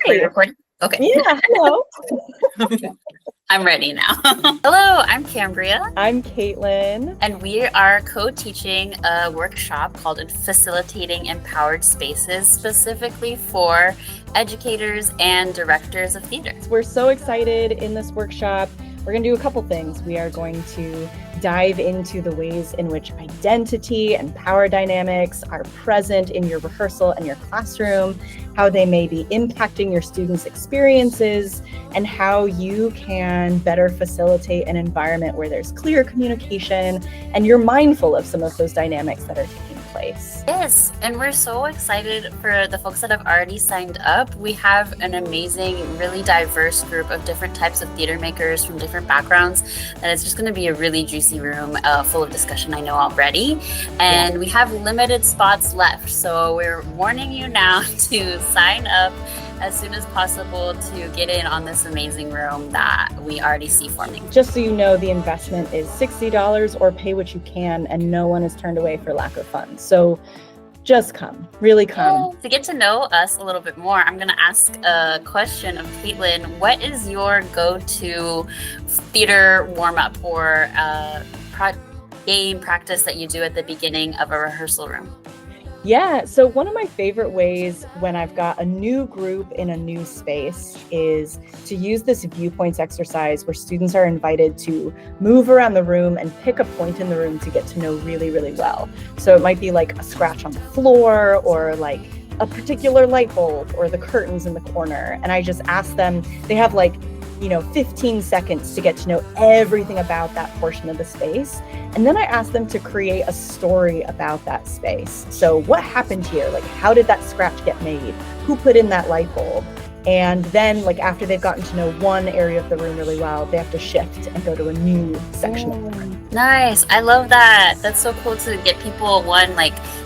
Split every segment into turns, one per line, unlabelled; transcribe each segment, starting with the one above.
Are you recording? Okay.
Yeah, hello.
I'm ready now. Hello, I'm Cambria.
I'm Caitlin.
And we are co-teaching a workshop called Facilitating Empowered Spaces, specifically for educators and directors of theater.
We're so excited in this workshop. We're going to do a couple things. We are going to dive into the ways in which identity and power dynamics are present in your rehearsal and your classroom, how they may be impacting your students' experiences, and how you can better facilitate an environment where there's clear communication and you're mindful of some of those dynamics that are taking place.
Yes, and we're so excited for the folks that have already signed up. We have an amazing, really diverse group of different types of theater makers from different backgrounds, and it's just going to be a really juicy room full of discussion, I know already. And we have limited spots left, so we're warning you now to sign up as soon as possible to get in on this amazing room that we already see forming.
Just so you know, the investment is $60 or pay what you can, and no one is turned away for lack of funds. So just come, really come.
To get to know us a little bit more, I'm going to ask a question of Caitlin. What is your go-to theater warm-up or game practice that you do at the beginning of a rehearsal room?
Yeah, so one of my favorite ways when I've got a new group in a new space is to use this viewpoints exercise where students are invited to move around the room and pick a point in the room to get to know really, really well. So it might be like a scratch on the floor or like a particular light bulb or the curtains in the corner. And I just ask them, they have 15 seconds to get to know everything about that portion of the space. And then I ask them to create a story about that space. So what happened here? Like, how did that scratch get made? Who put in that light bulb? And then after they've gotten to know one area of the room really well, they have to shift and go to a new section of the room.
Nice. I love that. That's so cool to get people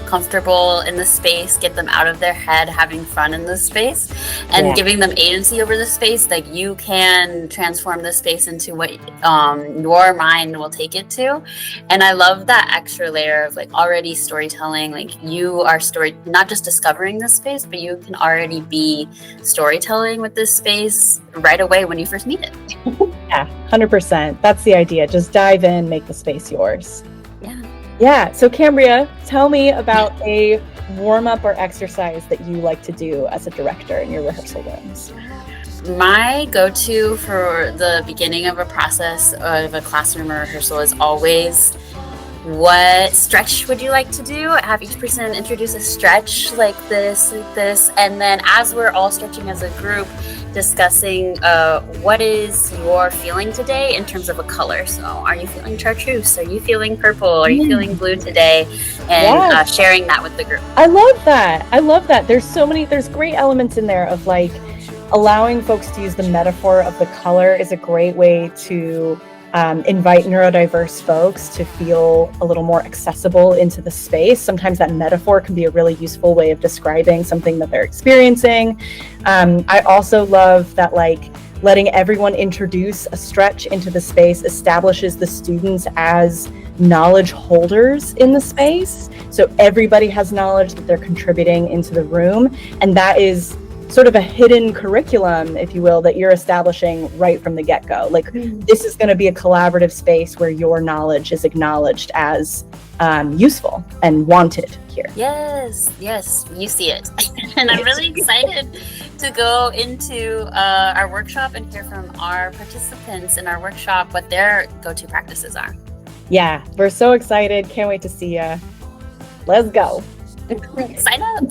comfortable in the space, get them out of their head, having fun in the space, and giving them agency over the space. Like, you can transform the space into what your mind will take it to. And I love that extra layer of already storytelling. You are not just discovering this space, but you can already be storytelling with this space right away when you first meet it.
Yeah, 100%. That's the idea. Just dive in, make the space yours. Yeah. So Cambria, tell me about a warm-up or exercise that you like to do as a director in your rehearsal rooms.
My go-to for the beginning of a process of a classroom or rehearsal is always, what stretch would you like to do? Have each person introduce a stretch like this, and then as we're all stretching as a group, discussing what is your feeling today in terms of a color. So are you feeling chartreuse? Are you feeling purple? Are you feeling blue today? And sharing that with the group.
I love that. There's great elements in there of allowing folks to use the metaphor of the color is a great way to invite neurodiverse folks to feel a little more accessible into the space. Sometimes that metaphor can be a really useful way of describing something that they're experiencing. I also love that letting everyone introduce a stretch into the space establishes the students as knowledge holders in the space. So everybody has knowledge that they're contributing into the room. And that is sort of a hidden curriculum, if you will, that you're establishing right from the get-go. This is going to be a collaborative space where your knowledge is acknowledged as useful and wanted here.
Yes, you see it. And I'm really excited to go into our workshop and hear from our participants in our workshop what their go-to practices are.
Yeah, we're so excited. Can't wait to see you. Let's go.
Sign up.